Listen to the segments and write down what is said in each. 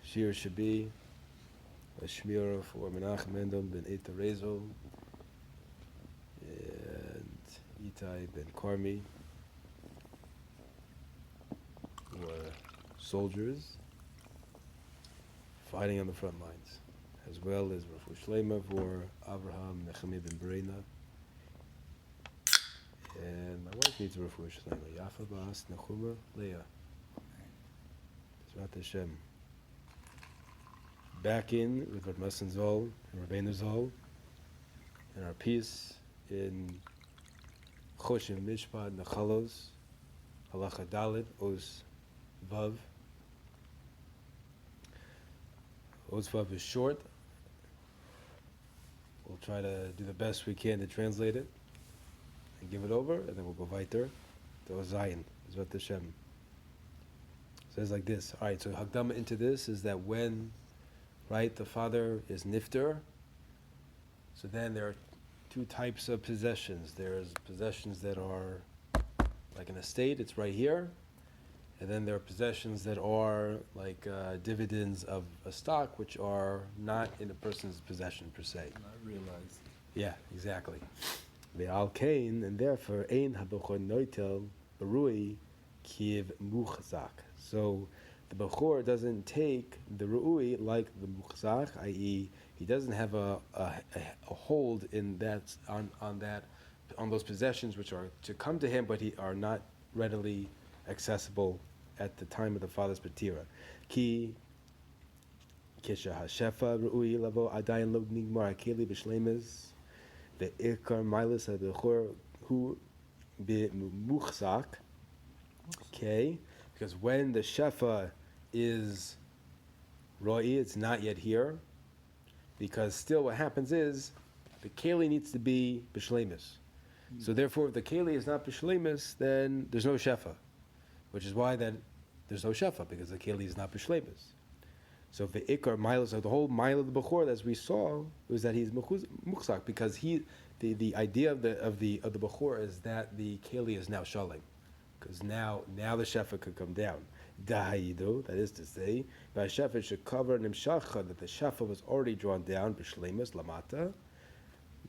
Shir should be a shmira for Menachem Mendel ben Eta Rezo and Itai ben Karmi, who are soldiers fighting on the front lines, as well as Rafu Shlema for Avraham Nechemi ben Berena. And my wife needs a Rafu Shlema, Yafa Bas Nechuma Leah. Zrat Hashem. Back in with Rav Masan Zol and Rabbeinu Zol, and our piece in Choshen, Mishpat, Nichalos, Halachah Dalet, Oz Vav. Oz Vav is short. We'll try to do the best we can to translate it and give it over, and then we'll go weiter to Ozayin, Zvat Hashem. It says like this. All right, so Hagdama into this is that when the father is nifter, so then there are two types of possessions. There's possessions that are like an estate, it's right here, and then there are possessions that are like dividends of a stock, which are not in a person's possession per se. Not realized. Yeah, exactly. Ve'al kain, and therefore, ein habechor noitel barui kiv muchzak. So the Bechor doesn't take the Ru'ui like the Muchzach, i.e., he doesn't have a hold in that on those possessions which are to come to him, but are not readily accessible at the time of the father's patira. Ki kisha hashefa Ru'ui lavo adayin lo nigmar akeli b'shleimes the ikar milas ha-Bechor hu b'muchzach. Okay, because when the shefa is Ro'i, it's not yet here, because still what happens is the Keli needs to be B'Shleimus. So therefore, if the Keli is not B'Shleimus, then there's no Shefa, which is why then there's no Shefa, because the Keli is not B'Shleimus. So the Ikar Milos, the whole Milo of the Bechor, as we saw, was that he's Muchzak, because the idea of the Bechor is that the Keli is now Shalim, because now the Shefa could come down. Dahayidu, that is to say, Shefa should cover Nimshacha, that the Shefa was already drawn down, B'Shleimus Lamata,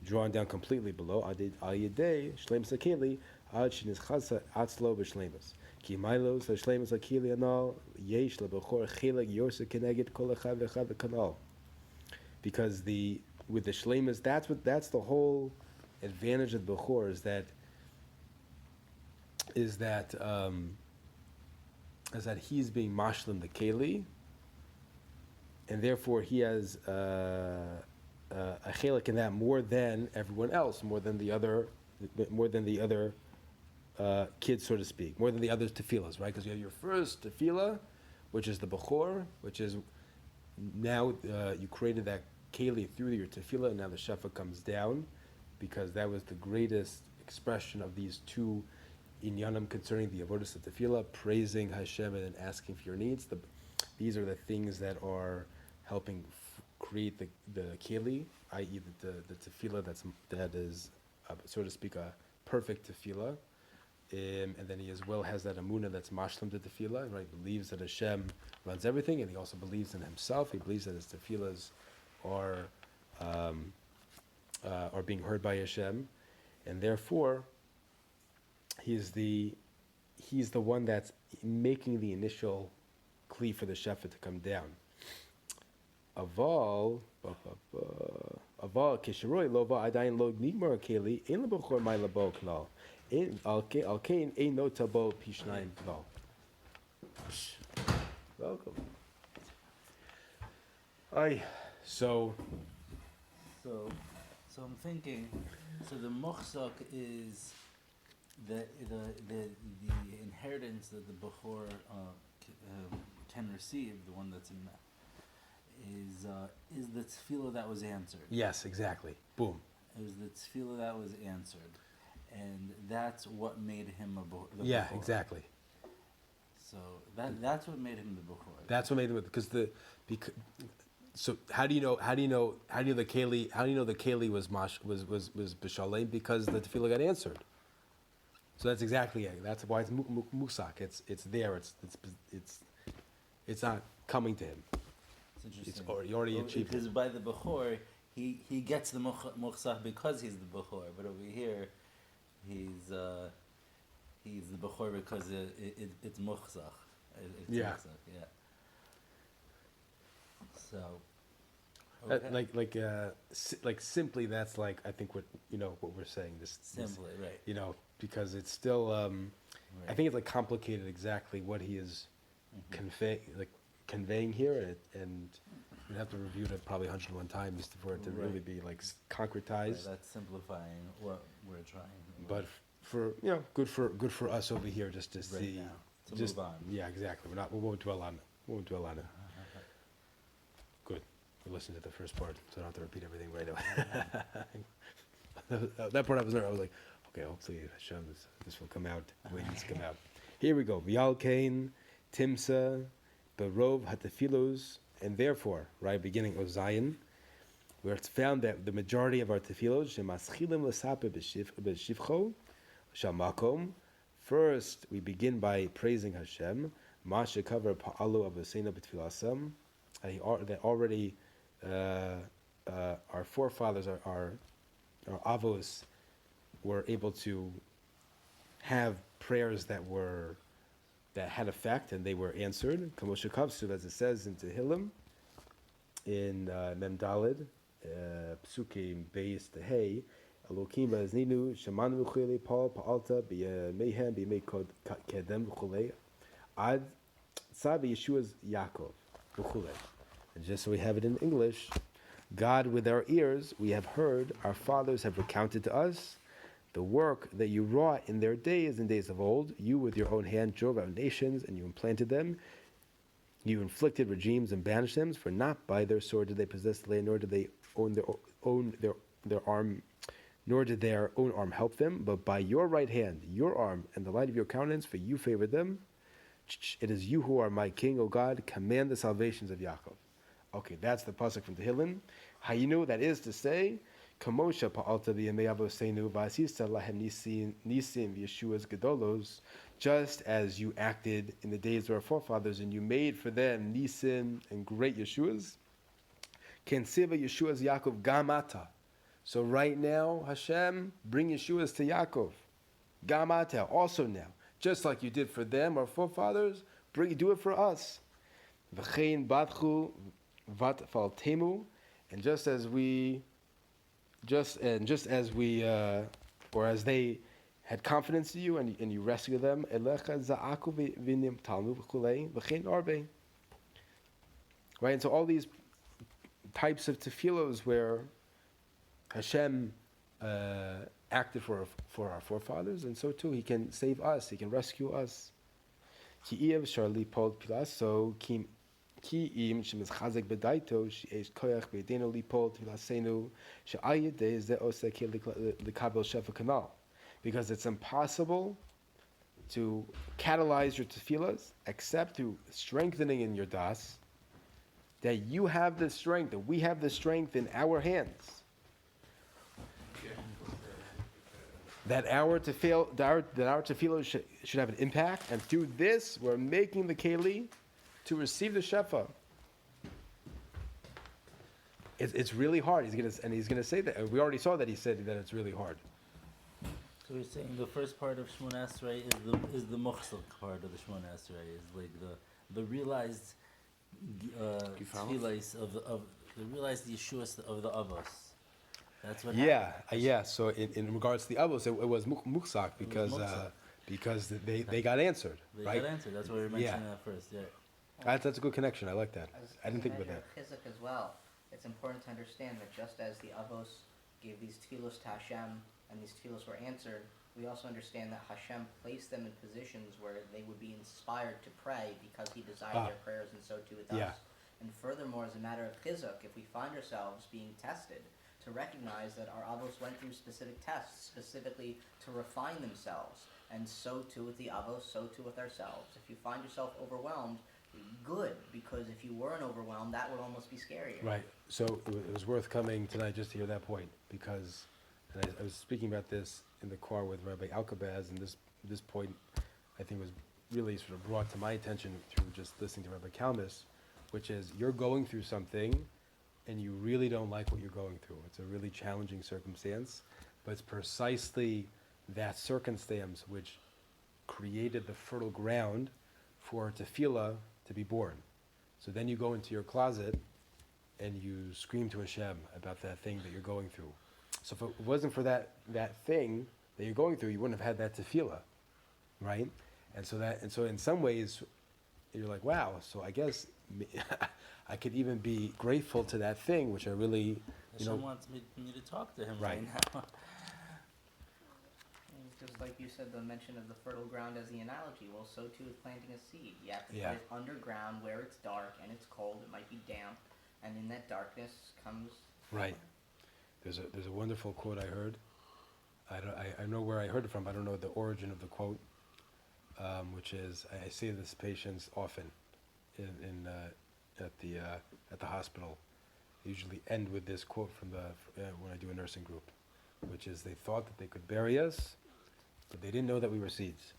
drawn down completely below, Al Yedei, Shleimus Akeli, Ad Shenischasa Atzlo B'Shleimus. Ki Milos Hashlemus Akili Anal Yesh LeBechor Chelik Yosa Keneged Kol Echad V'Echad V'Kanal. Because with the shleimus, that's the whole advantage of the Bechor is that he's being mashlim the keli, and therefore he has a chelik in that more than everyone else, more than the other kids, so to speak, more than the other tefillas, right? Because you have your first tefillah, which is the Bechor, which is now you created that keli through your tefillah, and now the shefa comes down, because that was the greatest expression of these two inyanim concerning the avodas of tefillah, praising Hashem and asking for your needs. These are the things that are helping create the keli, i.e. the tefillah that is so to speak a perfect tefillah. And then he as well has that amuna that's mashlam to tefillah, right? He believes that Hashem runs everything, and he also believes in himself. He believes that his tefillahs are being heard by Hashem, and therefore he's the one that's making the initial kli for the shefa to come down. Aval kishroi lova adayin lo nigmar keli ein lebechor mai labo klal. Alkein ein no tabo pishnayim klal. Welcome. So I'm thinking. So the mochzak is the inheritance that the Bechor can receive, the one that's in is the tefillah that was answered. Yes, exactly. Boom. It was the tefillah that was answered, and that's what made him the yeah, Bechor. Exactly. So that's what made him the Bechor. That's what made him So how do you know the keli was b'shalem? Because the tefillah got answered. So that's exactly it. That's why it's musak. It's there. It's not coming to him. It's interesting. He already achieved because it. By the Bechor, he gets the muchzak because he's the Bechor. But over here, he's the Bechor because it's muchzak. Yeah. Muchzak, yeah. So. Okay. Like simply, that's like I think what we're saying. Simply, right? Because it's still. Right. I think it's like complicated exactly what he is conveying here, and we'd have to review it probably 101 times for it to really be like concretized. Right, that's simplifying what we're trying. But for good for us over here just to see. Now, to just move on. Yeah, exactly. We won't dwell on it. Good. We listened to the first part, so I don't have to repeat everything right away. That part I was like, okay, hopefully Hashem, this will come out the way it needs to come out. Here we go. V'yal kain, timsa, berov hatafilos, and therefore, right, beginning of Zion, where it's found that the majority of our tefillos, shemaschilim l'sape b'shivcho, shamakom. First, we begin by praising Hashem. Ma shekaver pa'alu avosena b'tfilasam. That already our forefathers, our avos, were able to have prayers that had effect and they were answered. Kamoshakavsu, as it says in Tehillim, in Mem Daled, Psukim Beis Tehei, Elokim Bazninu, Shaman V'chule, Paul Pa'alta, B'mehem, B'mei Kedem V'chule, Ad Tzav Yeshua's Yaakov V'chule. And just so we have it in English, God, with our ears we have heard, our fathers have recounted to us the work that you wrought in their days and days of old. You with your own hand drove out nations, and you implanted them. You inflicted regimes and banished them, for not by their sword did they possess the land, nor did they own their arm, nor did their own arm help them, but by your right hand, your arm, and the light of your countenance, for you favored them. It is you who are my king, O God. Command the salvations of Yaakov. Okay, that's the pasuk from Tehillim. Hayinu, that is to say, Kamosha pa'alta b'yemei avosenu v'asista lahem nisim Yeshua's gedolos, just as you acted in the days of our forefathers, and you made for them nisim and great Yeshuas. Ken seva Yeshua's Yaakov gamata. So right now, Hashem, bring Yeshua's to Yaakov. Gamata, also now. just like you did for them, our forefathers, do it for us. V'chein badchu vat faltemu, and just as we or as they had confidence in you and you rescue them, right? And so all these types of tefillos where Hashem acted for our forefathers, and so too He can save us, He can rescue us. So Ki'im shemizchazek b'daito she'esh koyach b'yedenu lipol tfilasenu she'al yedei ze oseh ki likabel shefa kanal. Because it's impossible to catalyze your tefillas except through strengthening in your das, that you have the strength, that we have the strength in our hands. That our tefillah should have an impact, and through this, we're making the keli to receive the shefa. It's really hard. He's gonna say that. We already saw that he said that it's really hard. So we're saying the first part of Shmona Esrei is the muchzak part of the Shmona Esrei, is like the realized tefillas of the realized Yeshuas of the Avos. That's what happened. So in regards to the Avos, it was muchzak because they got answered. They right? got answered. That's why we mentioned that first. Yeah. That's a good connection. I like that. I didn't think about that. Chizuk as well. It's important to understand that just as the Avos gave these tefillos to Hashem and these tefillos were answered, we also understand that Hashem placed them in positions where they would be inspired to pray because He desired their prayers, and so too with us. And furthermore, as a matter of chizuk, if we find ourselves being tested, to recognize that our Avos went through specific tests, specifically to refine themselves, and so too with the Avos, so too with ourselves. If you find yourself overwhelmed, good, because if you weren't overwhelmed, that would almost be scarier. Right. So it was worth coming tonight just to hear that point, because and I was speaking about this in the car with Rabbi Alkabaz, and this point I think was really sort of brought to my attention through just listening to Rabbi Kalmis, which is you're going through something and you really don't like what you're going through. It's a really challenging circumstance, but it's precisely that circumstance which created the fertile ground for tefillah to be born. So then you go into your closet and you scream to Hashem about that thing that you're going through. So if it wasn't for that thing that you're going through, you wouldn't have had that tefillah, right? And so in some ways, you're like, wow. So I guess I could even be grateful to that thing, which I really, Hashem wants me to talk to Him right now. Just like you said, the mention of the fertile ground as the analogy. Well, so too with planting a seed. You have to put it underground where it's dark and it's cold. It might be damp, and in that darkness comes. Right. There's a wonderful quote I heard. I know where I heard it from. I don't know the origin of the quote, which is I say this to patients often at the hospital. I usually end with this quote from when I do a nursing group, which is they thought that they could bury us, but they didn't know that we were seeds.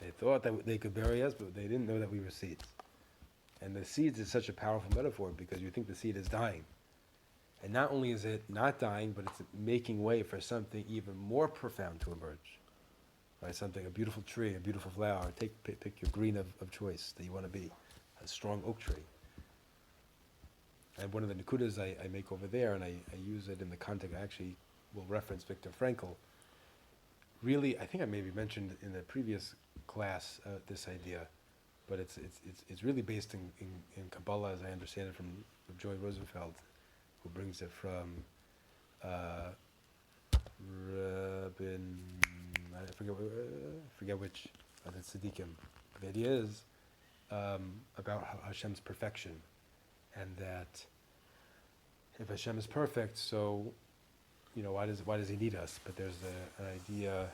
They thought that they could bury us, but they didn't know that we were seeds. And the seeds is such a powerful metaphor because you think the seed is dying. And not only is it not dying, but it's making way for something even more profound to emerge. Right? Something, a beautiful tree, a beautiful flower. Pick your green of choice that you want to be. A strong oak tree. And one of the nikudas I make over there, and I use it in the context, I actually will reference Viktor Frankl. Really, I think I maybe mentioned in the previous class this idea, but it's really based in Kabbalah, as I understand it, from Joy Rosenfeld, who brings it from Rabin, I forget which, the Tzaddikim. The idea is about Hashem's perfection, and that if Hashem is perfect, so why does He need us? But there's an idea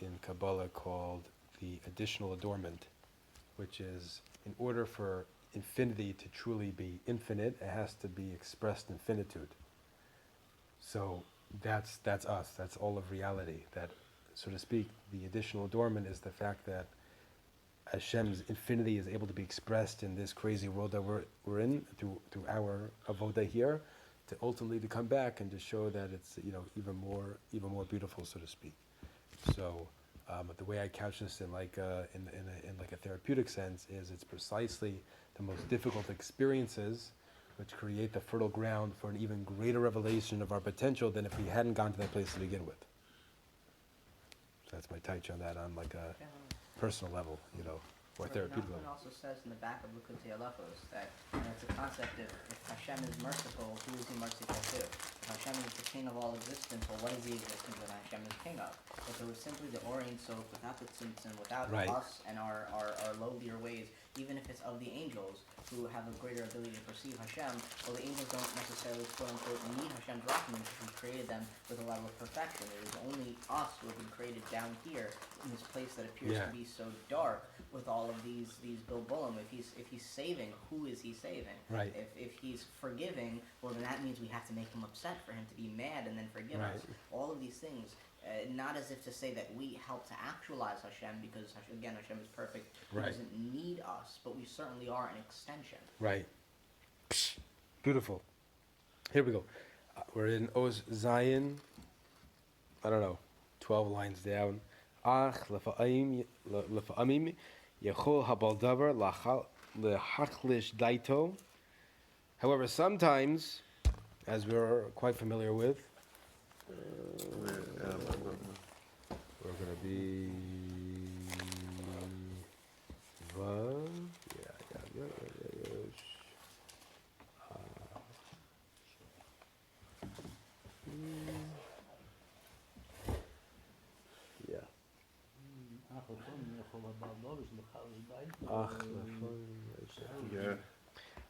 in Kabbalah called the additional adornment, which is in order for infinity to truly be infinite, it has to be expressed in finitude. So that's us. That's all of reality. That, so to speak, the additional adornment is the fact that Hashem's infinity is able to be expressed in this crazy world that we're in through our avodah here, to ultimately to come back and to show that it's even more beautiful, so to speak. So the way I couch this in like in like a therapeutic sense is it's precisely the most difficult experiences which create the fertile ground for an even greater revelation of our potential than if we hadn't gone to that place to begin with. So that's my touch on that on like a personal level, or therapeutic Nachman level. also says in the back of Likutey Halachos that it's a concept of if Hashem is merciful, who is he merciful to? If Hashem is the king of all existence, well, what is the existence that Hashem is king of? If it was simply the Orient Sof without the Tzimtzum, without Right. us and our lowlier ways, even if it's of the angels who have a greater ability to perceive Hashem, well, the angels don't necessarily, quote unquote, need Hashem's rachamim because we created them with a level of perfection. It is only us who have been created down here in this place that appears to be so dark with all of these bilbulim. If he's saving, who is he saving? Right. If he's forgiving, well, then that means we have to make him upset for him to be mad and then forgive us. All of these things, not as if to say that we help to actualize Hashem, because again, Hashem is perfect. He doesn't need us, but we certainly are an extension. Right. Psh, beautiful. Here we go. We're in Oz Zion. I don't know, 12 lines down. Ach lefa'amim yechol habaldavar lehachlish daito. However, sometimes, as we're quite familiar with, we're going to be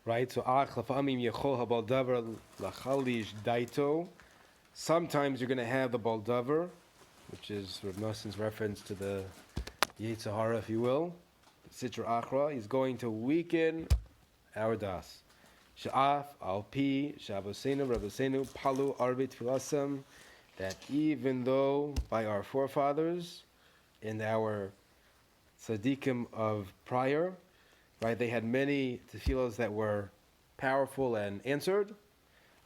right, so ach lefa'amim yechol habaldavar lachalish daito. Sometimes you're going to have the baldavar, which is Rav Noson's reference to the Yetzer Hara, if you will, Sitra Achra. He's going to weaken our das. Sha'af al pi shavosenu rabosenu palu arbit filasam. That even though by our forefathers and our tzaddikim of prior, right, they had many tefillos that were powerful and answered.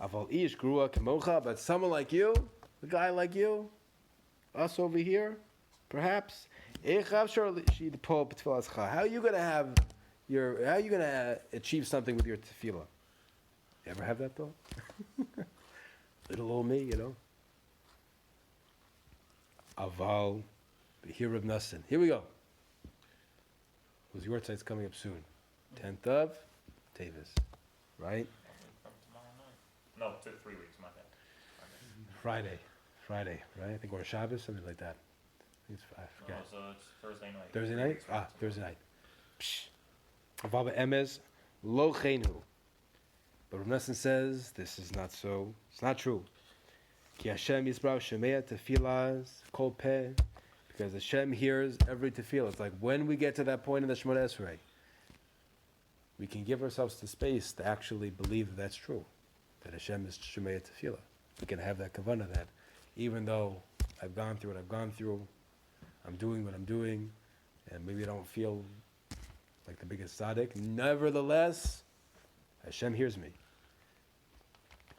Aval ish grua kemocha, but someone like you, a guy like you, us over here, perhaps. How are you gonna achieve something with your tefillah? You ever have that thought? Little old me, Aval, here Rav Nosson. Here we go. Whose Yortzite's coming up soon? 10th of Tevis, right? No, 3 weeks, my bad. Friday, right? I think we're Shabbos, something like that. I forget. No, so it's Thursday night. Thursday night? Thursday night. Psh. Avava Emes, lo chenu. But Rav Nosson says this is not so. It's not true. Ki Hashem yisbrach shemea tefilas kol peh. Because Hashem hears every tefillah. It's like when we get to that point in the Shemona Esrei, we can give ourselves the space to actually believe that that's true. That Hashem is Shemea Tefillah. We can have that kavanah that even though I've gone through what I've gone through, I'm doing what I'm doing, and maybe I don't feel like the biggest tzaddik, nevertheless, Hashem hears me.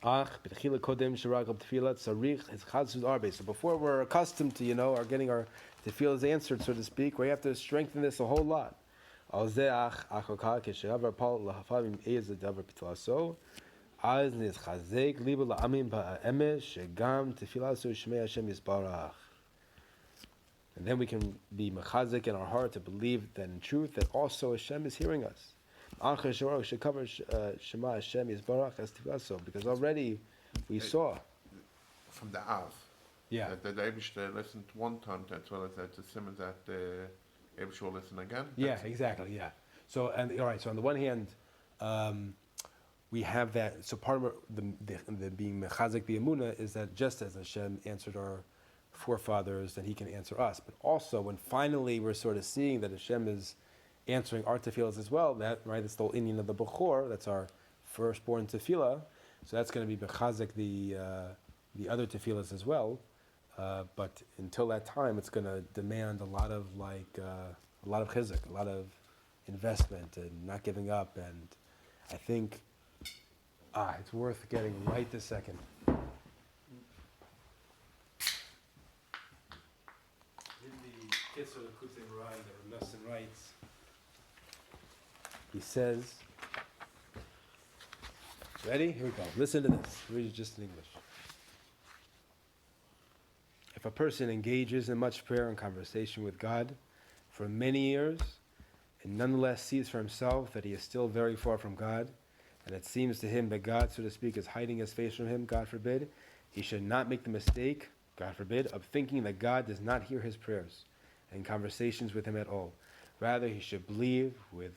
So before we're accustomed to, are getting our tefillahs answered, so to speak, we have to strengthen this a whole lot. And then we can be mechazik in our heart to believe that in truth that also Hashem is hearing us. Because already we saw from the Av. Yeah. That the Eibishter listened one time, as well as that the Simon that the Eibishter will listen again. Yeah, exactly. Yeah. So all right. So on the one hand, we have that. So part of the being mechazik b'emuna is that just as Hashem answered our forefathers, that He can answer us. But also, when finally we're sort of seeing that Hashem is answering our tefillahs as well, that right, that's the whole Indian of the Bechor, that's our firstborn tefillah. So that's going to be mechazik the other tefillahs as well. But until that time, it's going to demand a lot of chizuk, a lot of investment and not giving up. And I think it's worth getting right this second. Kitzur Likutey Moran, the Ramessin writes. He says, ready? Here we go. Listen to this. Read it just in English. If a person engages in much prayer and conversation with God for many years, and nonetheless sees for himself that he is still very far from God, and it seems to him that God, so to speak, is hiding his face from him, God forbid, he should not make the mistake, God forbid, of thinking that God does not hear his prayers and conversations with him at all. Rather, he should believe with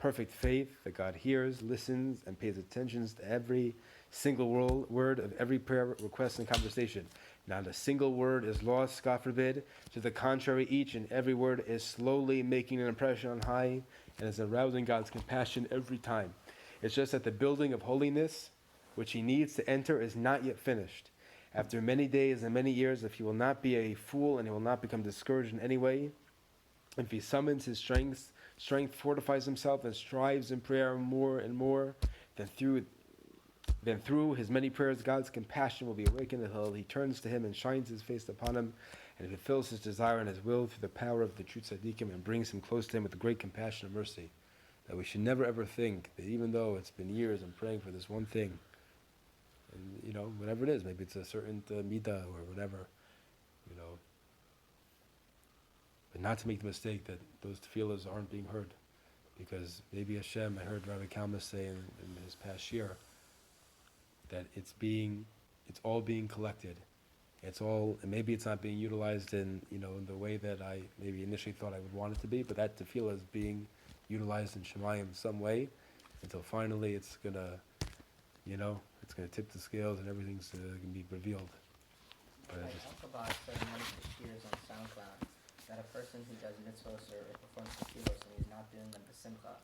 perfect faith that God hears, listens, and pays attention to every single word of every prayer, request, and conversation. Not a single word is lost, God forbid. To the contrary, each and every word is slowly making an impression on high and is arousing God's compassion every time. It's just that the building of holiness, which he needs to enter, is not yet finished. After many days and many years, if he will not be a fool and he will not become discouraged in any way, if he summons his strength, fortifies himself, and strives in prayer more and more, then through his many prayers, God's compassion will be awakened until he turns to him and shines his face upon him, and fulfills his desire and his will through the power of the true tzaddikim, and brings him close to him with great compassion and mercy. That we should never ever think that even though it's been years I'm praying for this one thing, and whatever it is, maybe it's a certain midah or whatever, but not to make the mistake that those tefillahs aren't being heard, because maybe Hashem, I heard Rabbi Kalma say in his past year, that it's all being collected. And maybe it's not being utilized in the way that I maybe initially thought I would want it to be, but that tefillah is being utilized in Shemayim in some way, until finally it's gonna tip the scales and everything's gonna be revealed. But I talk about certain years on SoundCloud that a person who does mitzvahs or performs tefillos and he's not doing them b'simcha,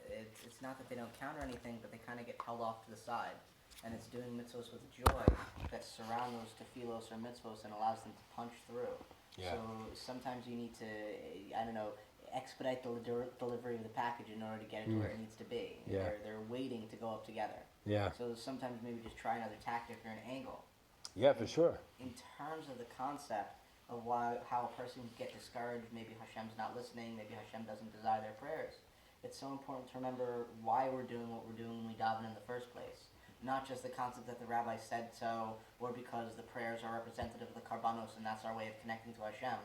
it's not that they don't count or anything, but they kind of get held off to the side. And it's doing mitzvahs with joy that surround those tefillos or mitzvahs and allows them to punch through. Yeah. So sometimes you need to, expedite the delivery of the package in order to get it to where it needs to be. Yeah. They're waiting to go up together. Yeah. So sometimes maybe just try another tactic or an angle. Yeah, for sure. In terms of the concept of how a person can get discouraged, maybe Hashem's not listening, maybe Hashem doesn't desire their prayers, it's so important to remember why we're doing what we're doing when we daven in the first place. Not just the concept that the rabbi said so, or because the prayers are representative of the karbanos and that's our way of connecting to Hashem.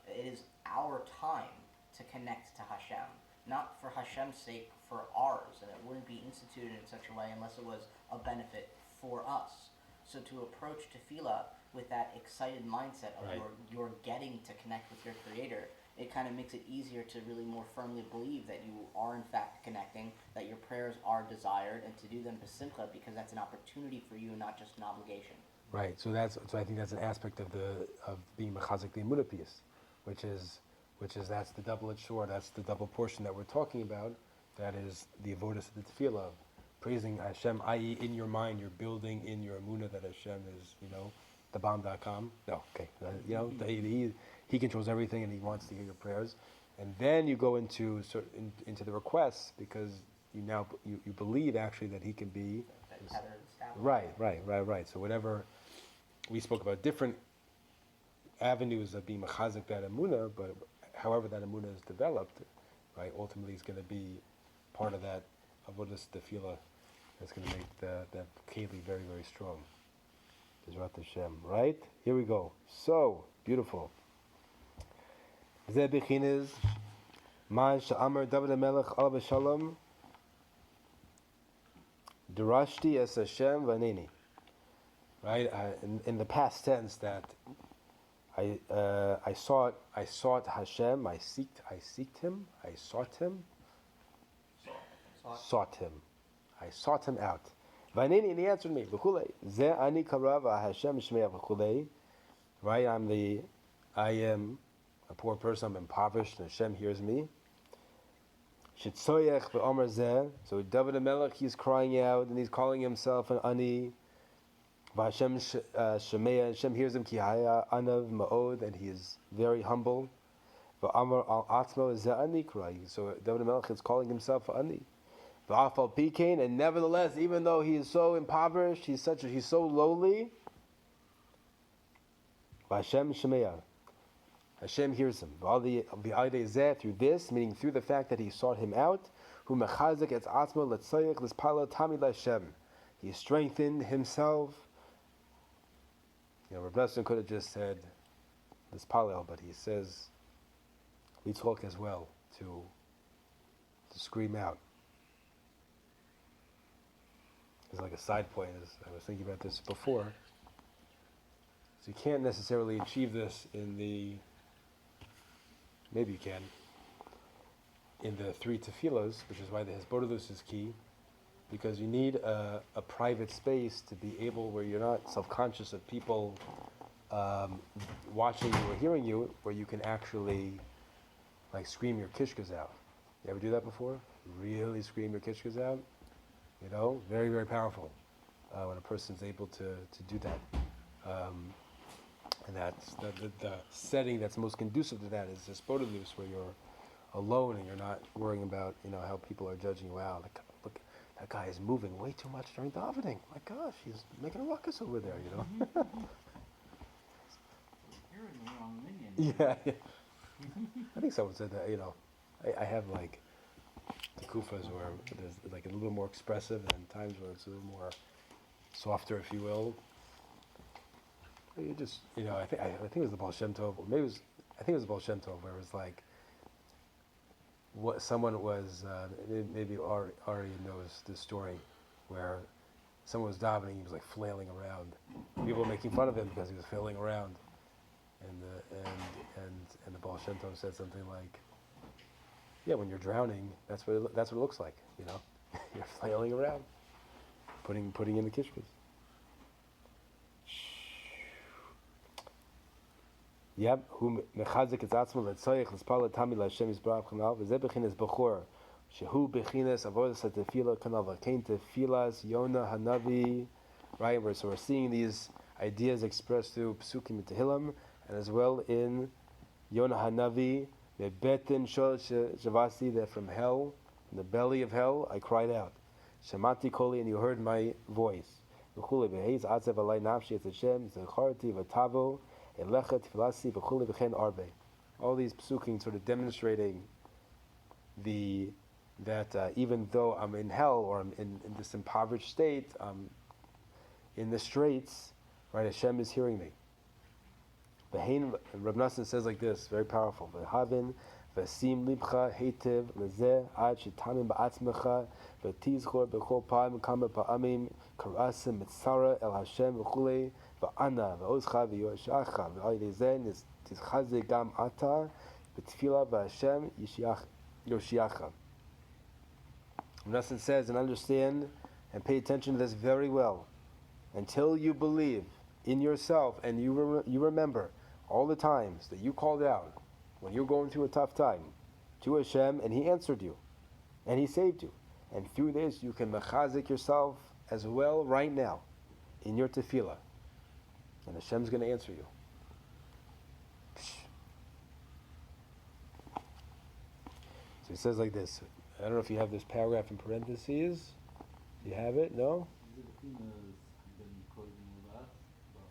It is our time to connect to Hashem, not for Hashem's sake, for ours, and it wouldn't be instituted in such a way unless it was a benefit for us. So to approach tefillah with that excited mindset of you're getting to connect with your Creator, it kind of makes it easier to really more firmly believe that you are in fact connecting, that your prayers are desired, and to do them b'simcha, because that's an opportunity for you, not just an obligation. Right. So I think that's an aspect of being mechazik the emunah piece, which is that's the double-edged sword. That's the double portion that we're talking about. That is the avodas of the tefillah, praising Hashem, i.e., in your mind, you're building in your emunah that Hashem is, the bomb.com. No, okay. He controls everything, and he wants to hear your prayers. And then you go into the requests, because you believe actually that he can be right. So whatever we spoke about, different avenues of being mechazik that emunah, but however that emunah is developed, right, ultimately is going to be part of that avodas tefillah that's going to make that keli very, very strong. Bezrat Hashem, right? Here we go. So beautiful. Zeh b'chinas man she'amar David HaMelech alav v'shalom Durashti es Hashem v'aneni. Right, in the past tense, that I sought Hashem, I sought him, I sought him out. V'aneni, and he answered me. V'chulei zeh ani karav Hashem shmei v'chulei. Right, I am a poor person, I'm impoverished, and Hashem hears me. Shitzoyech v'omer zeh. So David HaMelech, he's crying out, and he's calling himself an ani. V'Hashem shemei, Hashem hears him, ki haya anav ma'od, and he is very humble. V'amar al atzmo zeh ani crying. So David HaMelech is calling himself ani. V'afal pikein, and nevertheless, even though he is so impoverished, he's so lowly. V'Hashem shemei. Hashem hears him. Through this, meaning through the fact that he sought him out, he strengthened himself. Rav Nosson could have just said this palel, but he says we talk as well to scream out. It's like a side point. As I was thinking about this before. So you can't necessarily achieve this in the. Maybe you can. In the 3 tefillos, which is why the Hezbollah is key, because you need a private space to be able, where you're not self-conscious of people watching you or hearing you, where you can actually like scream your kishkas out. You ever do that before? Really scream your kishkas out? Very, very powerful when a person's able to do that. And that's the setting that's most conducive to that is this bodilus, where you're alone and you're not worrying about how people are judging you out. Like, look, that guy is moving way too much during davening. My gosh, he's making a ruckus over there. You're in the wrong minion. Yeah. I think someone said that. I have like the kufas where there's like a little bit more expressive, and times where it's a little more softer, if you will. You just, I think it was the Baal Shem Tov, or maybe I think it was the Baal Shem Tov, where it was like, what someone was, maybe Ari knows this story, where someone was davening, he was like flailing around. People were making fun of him because he was flailing around, and the Baal Shem Tov said something like, yeah, when you're drowning, that's what it looks like, you're flailing around, putting in the kishkas. Yep, who mechazik es atzmo letzoyich l'spala tami l'Hashem yisbarach kanal v'zeh bechinas bechor shehu bechinas avodas hatefila kanal v'kein tefilas Yona Hanavi, right? So we're seeing these ideas expressed through Psukim and Tehillim, and as well in Yona Hanavi, bebetin shol shavasi, that from hell, in the belly of hell, I cried out. Shamati koli, and you heard my voice. V'chule v'heiz atzev alay nafshi et Hashem zecharti v'tavo. All these psukim sort of demonstrating that even though I'm in hell, or I'm in this impoverished state, in the straits, right? Hashem is hearing me. Rav Nosson says like this, very powerful. V'sim libcha heitev lezeh ad shetanim ba'atzmecha v'tizchor b'chol pa'am kama pa'amim karasim mitzara el Hashem v'chulei v'ana v'ozcha v'yoshacha v'aydezen tizchaze gam ata v'tfila v'Hashem yoshiacha. Nosson says, and understand and pay attention to this very well, until you believe in yourself and you remember all the times that you called out when you're going through a tough time to Hashem, and He answered you, and He saved you. And through this, you can mechazik yourself as well right now in your tefillah. And Hashem's going to answer you. So he says like this. I don't know if you have this paragraph in parentheses. Do you have it? No?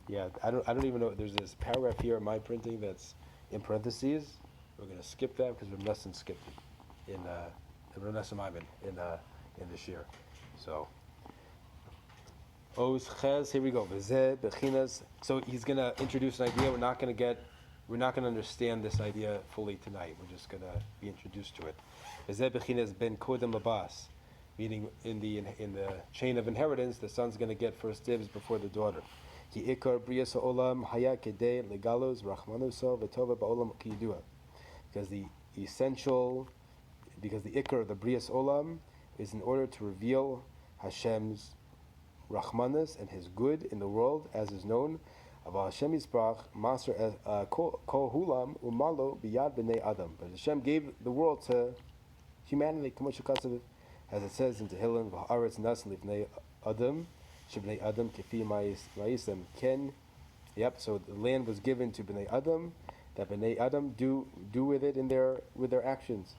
Yeah, I don't even know. There's this paragraph here in my printing that's in parentheses. We're going to skip that because Rav Nosson skipped it in Rav Nosson Maimon in the shir. So Oz Ches, here we go. So he's going to introduce an idea. We're not going to understand this idea fully tonight. We're just going to be introduced to it. V'zeh bechinas ben kodem labas, meaning in the chain of inheritance, the son's going to get first dibs before the daughter. Ki ikar briyas ha'olam haya kedei legalos rachmanuso v'tova ba'olam kiyidua. Because the ikar of the briyas olam is in order to reveal Hashem's rachmanus and His good in the world, as is known. Aval Hashem yisbrach maser kol hulam umalo biyad b'nei adam. But Hashem gave the world to humanity, as it says in Tehillim, v'haaretz nas livnei adam. Shebnei Adam kefi ma'isem ken. Yep. So the land was given to Bnei Adam, that Bnei Adam do with it with their actions.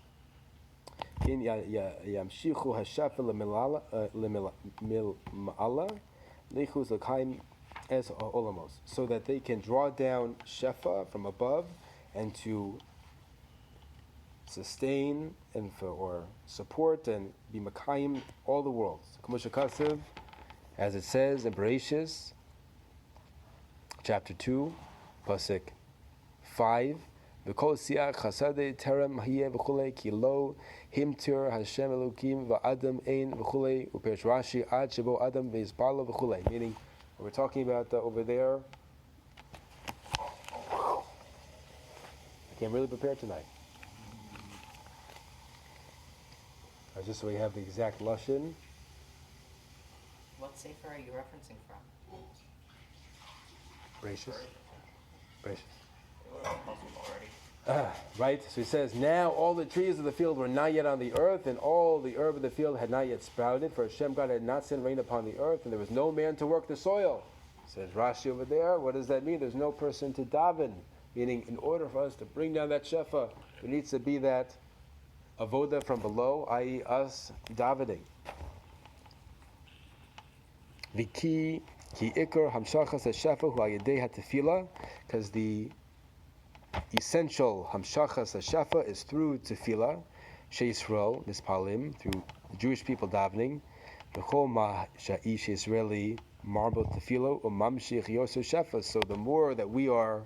In yamshichu hashafel lemilala lichus l'kaim es olamos, so that they can draw down shefa from above and to sustain and or support and be Makayim all the worlds. K'moshe Kasev, as it says in Bereshis, chapter 2, pasuk 5, V'kol siach chasade terem hayeh v'chulei ki lo himtir Hashem Elokim v'adam ein v'chulei u'perish Rashi ad shebo adam v'yizbalo v'chulei. Meaning, what we're talking about over there, I can't really prepare tonight. Just so we have the exact lashon. What sefer are you referencing from? Gracious. Gracious. Already. Right? So he says, now all the trees of the field were not yet on the earth, and all the herb of the field had not yet sprouted, for Hashem God had not sent rain upon the earth, and there was no man to work the soil. Says Rashi over there, what does that mean? There's no person to daven. Meaning, in order for us to bring down that shefa, there needs to be that avoda from below, i.e. us davening. V'ki ki ikar hamshachas hashefa hu ayedei hatefila, because the essential hamshachas hashefa is through tefillah, sheisrael nispalim, through the Jewish people davening, v'chol ma sha'ish Israeli marble tefillah umamshich yoser shefa. So the more that we are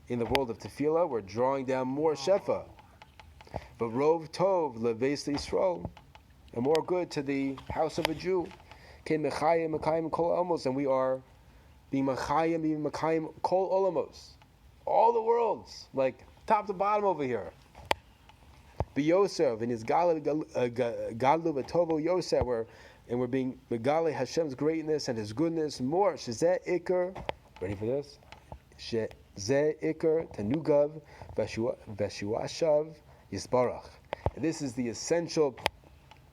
in the world of tefillah, we're drawing down more shefa. But rov tov leveis Yisrael, and more good to the house of a Jew. Came mechayim kol olamos, and we are being mechayim kol olamos, all the worlds, like top to bottom over here. Be Yosef in his gadlu v'tovo Yosef, we're being megale Hashem's greatness and His goodness more. Shezeh ikar, ready for this? Shezeh ikar tanugav v'shuashav Yisbarach. And this is the essential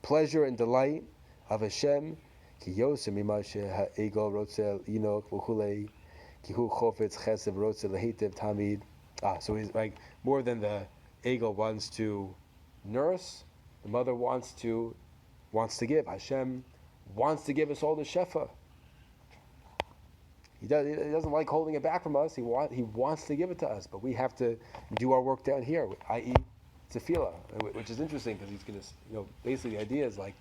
pleasure and delight of Hashem. Ki Yosef mimashe ha'egel rotzel inok v'chulei ki hu chofetz chesed rotzel lehitiv tamid. So he's like, more than the egel wants to nurse, the mother wants to give. Hashem wants to give us all the shefa. He doesn't like holding it back from us. He wants to give it to us, but we have to do our work down here, i.e. tefillah, which is interesting because he's going to, basically the idea is like,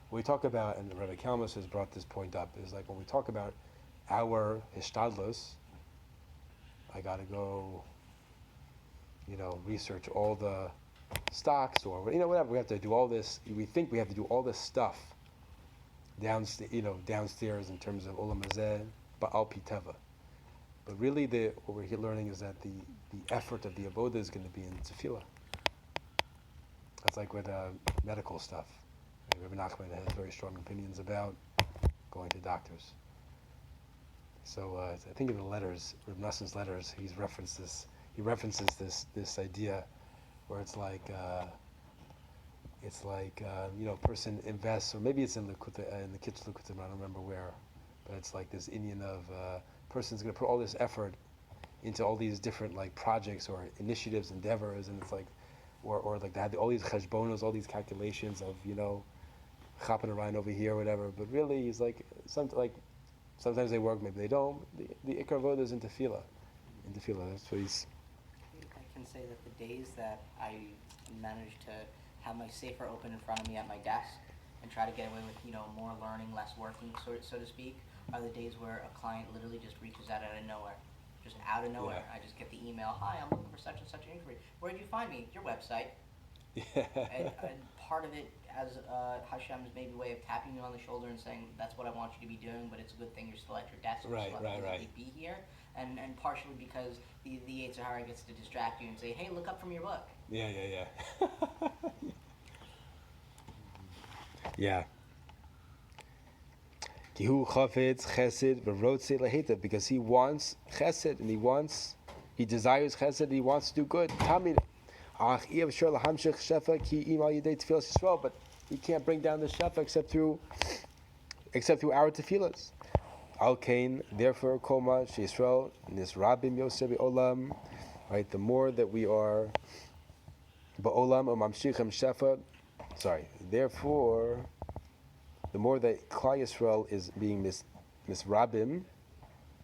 when we talk about, and Rabbi Kalmus has brought this point up, is like when we talk about our hishtadlus, I got to go, research all the stocks or, whatever. We have to do all this, we think we have to do all this stuff downstairs in terms of olam hazeh, ba'al piteva. But really what we're here learning is that the effort of the avodah is going to be in tefillah. That's like with medical stuff. Rabbi Nachman has very strong opinions about going to doctors. So I think in the letters, Rabbi Nassim's letters, he references this idea where it's like person invests, or maybe it's in the Kitzur Likutey, I don't remember where, but it's like this Indian of person's going to put all this effort into all these different like projects or initiatives, endeavors, and it's like, or like they had all these cheshbonos, all these calculations of chopping a rind over here, or whatever. But really, he's like sometimes they work, maybe they don't. The ikar avodah is in tefillah. That's what he's. I can say that the days that I managed to have my sefer open in front of me at my desk and try to get away with more learning, less working, so to speak, are the days where a client literally just reaches out of nowhere. Just out of nowhere. Yeah. I just get the email, hi, I'm looking for such and such an inquiry. Where did you find me? Your website. Yeah. And part of it, as Hashem's maybe way of tapping you on the shoulder and saying, that's what I want you to be doing, but it's a good thing you're still at your desk. Right. Be here. And partially because the Yetzer Hara gets to distract you and say, hey, look up from your book. Yeah. Yeah. Kihu chafetz chesed v'rotze lehitiv, because he wants chesed and he desires chesed and he wants to do good. Tamid ach iav shor lahamshich shefa ki im al yedei tefillas Yisrael, but he can't bring down the shefa except through our tefillas. Al kain, therefore koma sheYisrael nisrabim yosef olam. Right, the more that we are ba'olam or mamshichem shefa. Therefore, the more that Klal Yisrael is being misrabim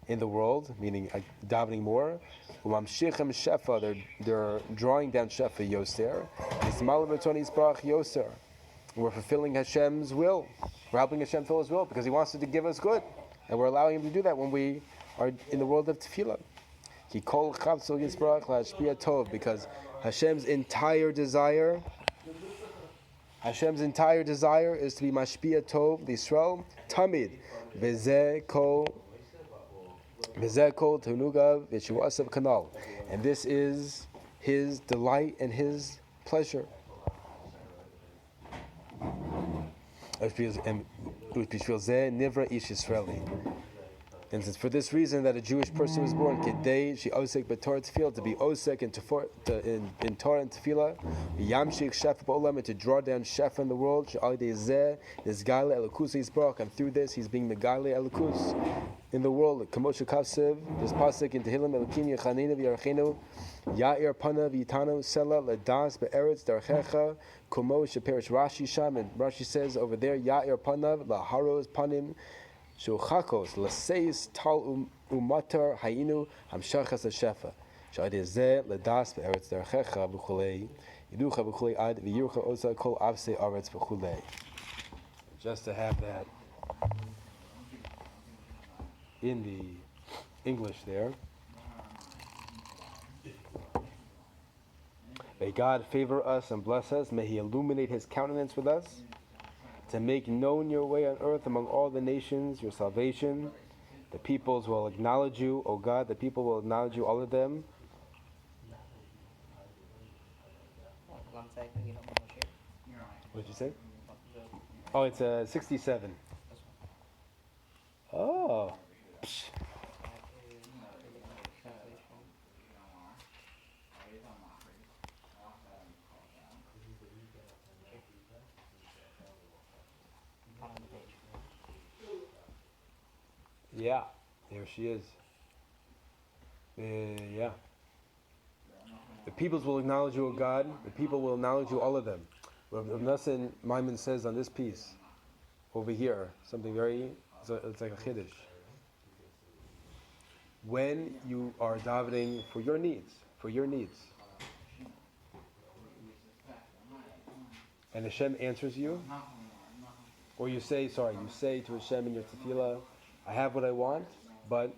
in the world, meaning davening more, Umamshichem shefa, they're drawing down shefa yoser. Yismalu b'toni yisbarach yoser. We're fulfilling Hashem's will. We're helping Hashem fulfill His will because He wants to give us good, and we're allowing Him to do that when we are in the world of tefillah. Ki kol chavtzol yisbarach la'ashpia tov, because Hashem's entire desire is to be mashpia tov l'Yisrael tamid v'zeh kol tenugav v'shuasav kanal, and this is His delight and His pleasure. And it's for this reason that a Jewish person was born, Kedei she osek b'Torah tefillah, to be osek in Torah and tefillah, yamshik shefa b'olam, and to draw down shefa in the world. She'alidei zeh nizgale elokus yisbarach, and through this he's being megale elokus in the world. Kamosha Kavsev, this pasuk in Tehillim, Elokim Yechaninu v'Yarchenu, Ya'ir Panav Yitanu Sela Ladas Be'eretz Darchecha, Komo Sheperish Rashi Sham, and Rashi says over there, Ya'ir Panav Laharos Panim Shuchakos Laseis Tal Umatar Hayinu Hamshachas Hashefa, Sha'adeh Zeh Ladas Be'eretz Darchecha V'chulei Yiducha V'chulei Ad V'yurcha Osa Kol Avsei Aretz V'chulei. Just to have that in the English there. May God favor us and bless us. May He illuminate His countenance with us, to make known your way on earth among all the nations, your salvation. The peoples will acknowledge you, O God. The people will acknowledge you, all of them. What did you say? Oh, it's 67. Oh. Psh. Yeah, there she is. Yeah. The peoples will acknowledge you, O God. The people will acknowledge you, all of them. Rav Nassim Maimon says on this piece, over here, something very, it's like a chiddush. When you are davening for your needs, and Hashem answers you, or you say to Hashem in your tefillah, I have what I want, but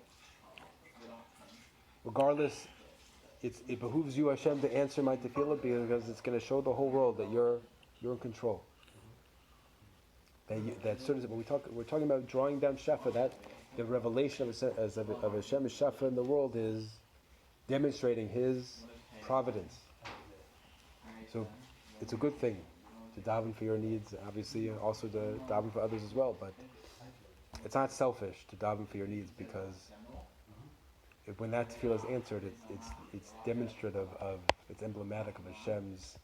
regardless, it behooves you, Hashem, to answer my tefillah because it's going to show the whole world that you're in control. That sort of, we're talking about drawing down shefa. That the revelation of Hashem's shefa in the world is demonstrating His providence. So it's a good thing to daven for your needs, obviously, and also to daven for others as well. But it's not selfish to daven for your needs, because when that tefillah is answered, it's demonstrative of, it's emblematic of Hashem's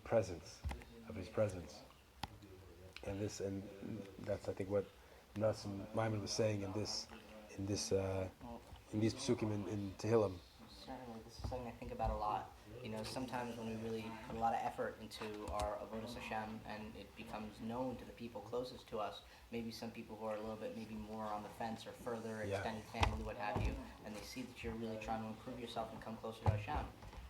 presence, of His presence. And that's I think what Nassim Maimon was saying in these psukim in Tehillim. Certainly, this is something I think about a lot. You know, sometimes when we really put a lot of effort into our avodas Hashem and it becomes known to the people closest to us, maybe some people who are a little bit maybe more on the fence or further, extended family, what have you, and they see that you're really trying to improve yourself and come closer to Hashem,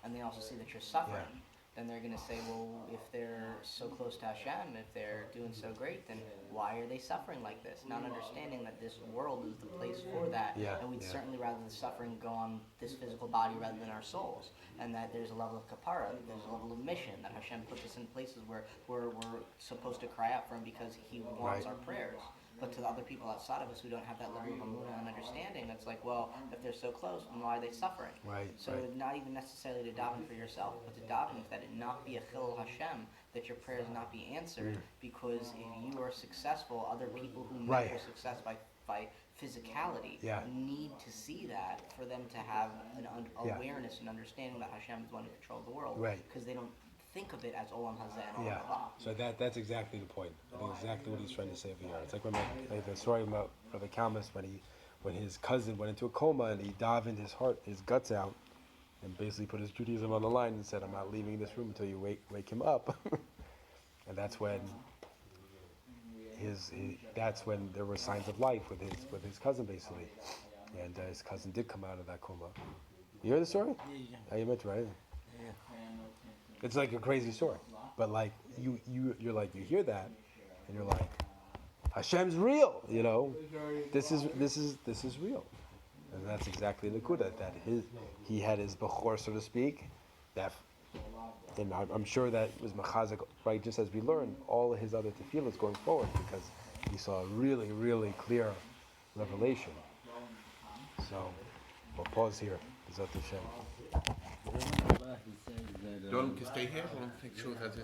and they also see that you're suffering. Then they're going to say, well, if they're so close to Hashem, if they're doing so great, then why are they suffering like this? Not understanding that this world is the place for that, and we'd certainly rather the suffering go on this physical body rather than our souls, and that there's a level of kapara, there's a level of mission, that Hashem puts us in places where we're supposed to cry out for Him because He wants our prayers. But to the other people outside of us who don't have that level of amunah and understanding, that's like, well, if they're so close, then why are they suffering? So not even necessarily to daven for yourself, but to daven that it not be a chil Hashem, that your prayers not be answered, because if you are successful, other people who measure success by physicality need to see that for them to have an awareness and understanding that Hashem is the one who controls the world, because they don't think of it as Olam Hazeh and Olam Haba. So that's exactly the point. I think exactly what he's trying to say over here. It's like when the story about Rabbi Kalmas when his cousin went into a coma and he davened his guts out, and basically put his Judaism on the line and said, I'm not leaving this room until you wake him up. And that's when that's when there were signs of life with his cousin, basically. And his cousin did come out of that coma. You heard the story? Yeah. How you meant to write it? Yeah. It's like a crazy story, but like you're like you hear that, and you're like, Hashem's real. You know, this is real, and that's exactly Nikuda. That he had his bechor, so to speak. That, and I'm sure that was machazik, right? Just as we learned all of his other tefillas going forward, because he saw a really, really clear revelation. So we'll pause here. Bezat Hashem. He says that. Do you want him to stay here? I want to make sure that